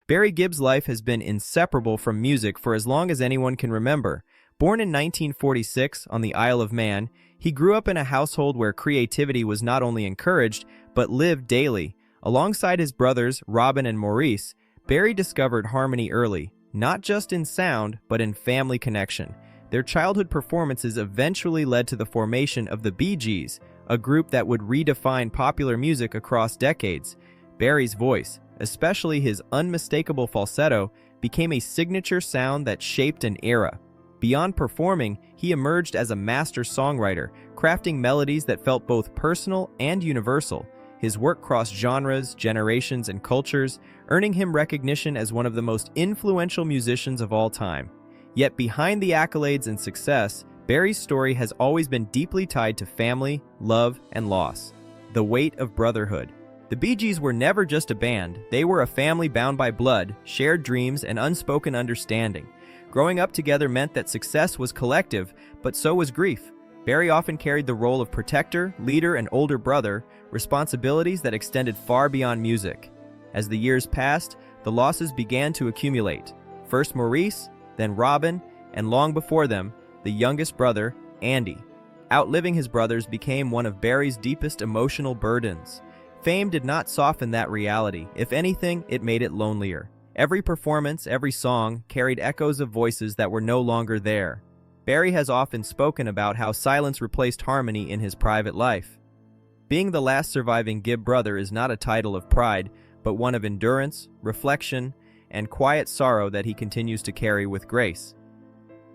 Barry Gibb's life has been inseparable from music for as long as anyone can remember. Born in 1946 on the Isle of Man, he grew up in a household where creativity was not only encouraged, but lived daily. Alongside his brothers, Robin and Maurice, Barry discovered harmony early, not just in sound, but in family connection. Their childhood performances eventually led to the formation of the Bee Gees, a group that would redefine popular music across decades. Barry's voice, especially his unmistakable falsetto, became a signature sound that shaped an era. Beyond performing, he emerged as a master songwriter, crafting melodies that felt both personal and universal. His work crossed genres, generations, and cultures, earning him recognition as one of the most influential musicians of all time. Yet behind the accolades and success, Barry's story has always been deeply tied to family, love, and loss. The weight of brotherhood. The Bee Gees were never just a band, they were a family bound by blood, shared dreams, and unspoken understanding. Growing up together meant that success was collective, but so was grief. Barry often carried the role of protector, leader, and older brother, responsibilities that extended far beyond music. As the years passed, the losses began to accumulate. First Maurice, then Robin, and long before them, the youngest brother, Andy. Outliving his brothers became one of Barry's deepest emotional burdens. Fame did not soften that reality. If anything, it made it lonelier. Every performance, every song, carried echoes of voices that were no longer there. Barry has often spoken about how silence replaced harmony in his private life. Being the last surviving Gibb brother is not a title of pride, but one of endurance, reflection, and quiet sorrow that he continues to carry with grace.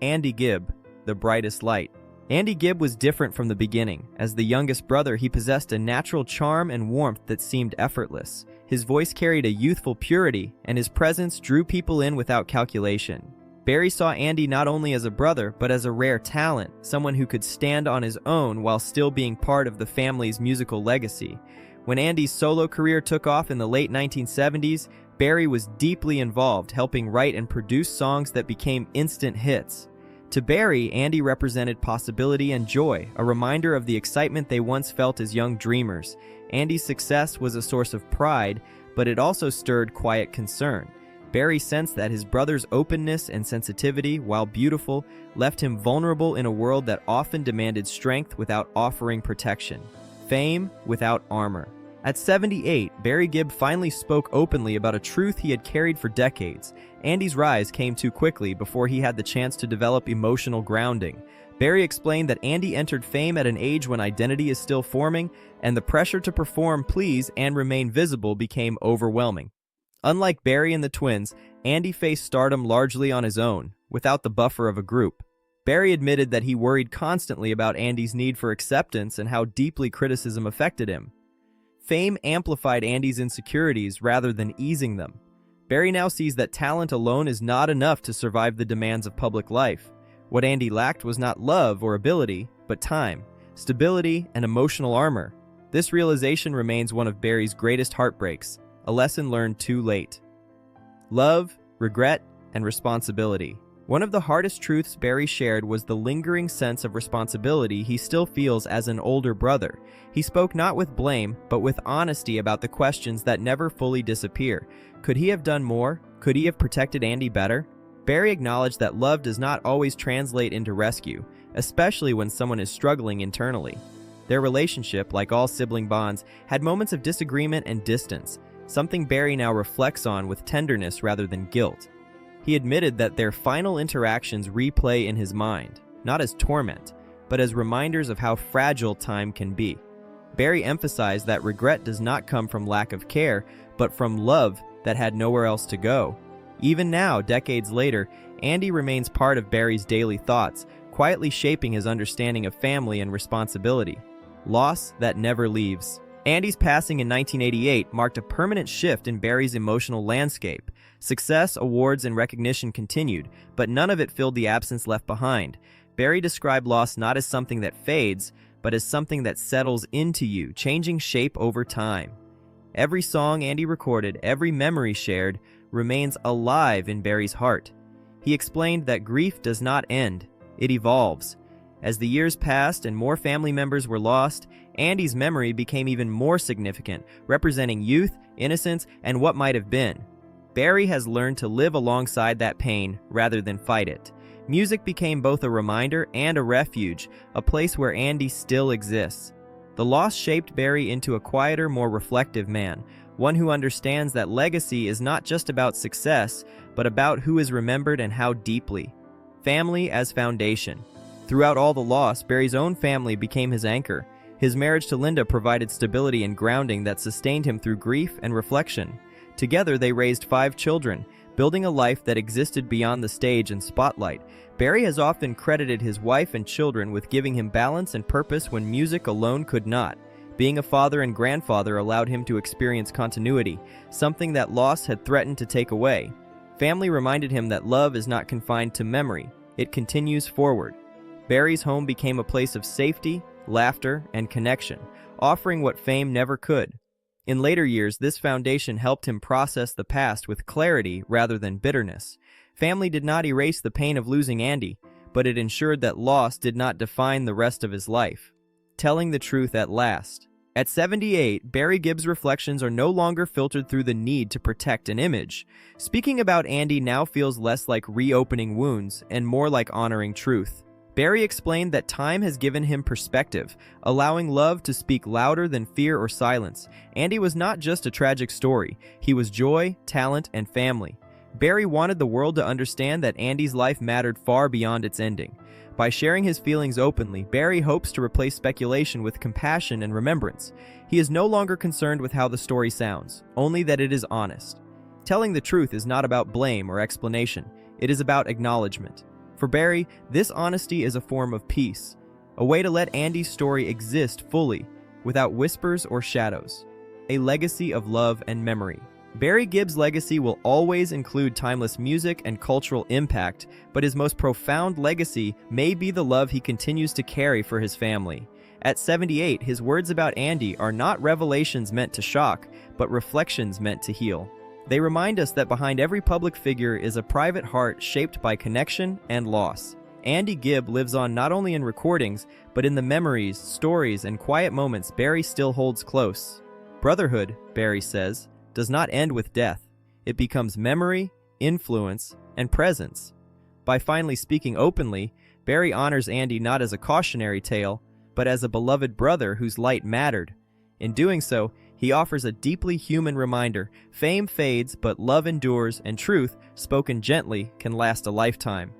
Andy Gibb, the brightest light. Andy Gibb was different from the beginning. As the youngest brother, he possessed a natural charm and warmth that seemed effortless. His voice carried a youthful purity, and his presence drew people in without calculation. Barry saw Andy not only as a brother, but as a rare talent, someone who could stand on his own while still being part of the family's musical legacy. When Andy's solo career took off in the late 1970s, Barry was deeply involved, helping write and produce songs that became instant hits. To Barry, Andy represented possibility and joy, a reminder of the excitement they once felt as young dreamers. Andy's success was a source of pride, but it also stirred quiet concern. Barry sensed that his brother's openness and sensitivity, while beautiful, left him vulnerable in a world that often demanded strength without offering protection. Fame without armor. At 78, Barry Gibb finally spoke openly about a truth he had carried for decades. Andy's rise came too quickly before he had the chance to develop emotional grounding. Barry explained that Andy entered fame at an age when identity is still forming, and the pressure to perform, please, and remain visible became overwhelming. Unlike Barry and the twins, Andy faced stardom largely on his own, without the buffer of a group. Barry admitted that he worried constantly about Andy's need for acceptance and how deeply criticism affected him. Fame amplified Andy's insecurities rather than easing them. Barry now sees that talent alone is not enough to survive the demands of public life. What Andy lacked was not love or ability, but time, stability, and emotional armor. This realization remains one of Barry's greatest heartbreaks, a lesson learned too late. Love, regret, and responsibility. One of the hardest truths Barry shared was the lingering sense of responsibility he still feels as an older brother. He spoke not with blame, but with honesty about the questions that never fully disappear. Could he have done more? Could he have protected Andy better? Barry acknowledged that love does not always translate into rescue, especially when someone is struggling internally. Their relationship, like all sibling bonds, had moments of disagreement and distance, something Barry now reflects on with tenderness rather than guilt. He admitted that their final interactions replay in his mind, not as torment, but as reminders of how fragile time can be. Barry emphasized that regret does not come from lack of care, but from love that had nowhere else to go. Even now, decades later, Andy remains part of Barry's daily thoughts, quietly shaping his understanding of family and responsibility. Loss that never leaves. Andy's passing in 1988 marked a permanent shift in Barry's emotional landscape. Success, awards, and recognition continued, but none of it filled the absence left behind. Barry described loss not as something that fades, but as something that settles into you, changing shape over time. Every song Andy recorded, every memory shared, remains alive in Barry's heart. He explained that grief does not end, it evolves. As the years passed and more family members were lost, Andy's memory became even more significant, representing youth, innocence, and what might have been. Barry has learned to live alongside that pain rather than fight it. Music became both a reminder and a refuge, a place where Andy still exists. The loss shaped Barry into a quieter, more reflective man, one who understands that legacy is not just about success, but about who is remembered and how deeply. Family as foundation. Throughout all the loss, Barry's own family became his anchor. His marriage to Linda provided stability and grounding that sustained him through grief and reflection. Together, they raised 5 children, building a life that existed beyond the stage and spotlight. Barry has often credited his wife and children with giving him balance and purpose when music alone could not. Being a father and grandfather allowed him to experience continuity, something that loss had threatened to take away. Family reminded him that love is not confined to memory, it continues forward. Barry's home became a place of safety, laughter, and connection, offering what fame never could. In later years, this foundation helped him process the past with clarity rather than bitterness. Family did not erase the pain of losing Andy, but it ensured that loss did not define the rest of his life. Telling the truth at last. At 78, Barry Gibb's reflections are no longer filtered through the need to protect an image. Speaking about Andy now feels less like reopening wounds and more like honoring truth. Barry explained that time has given him perspective, allowing love to speak louder than fear or silence. Andy was not just a tragic story, he was joy, talent, and family. Barry wanted the world to understand that Andy's life mattered far beyond its ending. By sharing his feelings openly, Barry hopes to replace speculation with compassion and remembrance. He is no longer concerned with how the story sounds, only that it is honest. Telling the truth is not about blame or explanation, it is about acknowledgement. For Barry, this honesty is a form of peace, a way to let Andy's story exist fully, without whispers or shadows. A legacy of love and memory. Barry Gibb's legacy will always include timeless music and cultural impact, but his most profound legacy may be the love he continues to carry for his family. At 78, his words about Andy are not revelations meant to shock, but reflections meant to heal. They remind us that behind every public figure is a private heart shaped by connection and loss. Andy Gibb lives on not only in recordings, but in the memories, stories, and quiet moments Barry still holds close. Brotherhood, Barry says, does not end with death. It becomes memory, influence, and presence. By finally speaking openly, Barry honors Andy not as a cautionary tale, but as a beloved brother whose light mattered. In doing so, he offers a deeply human reminder: fame fades, but love endures, and truth, spoken gently, can last a lifetime.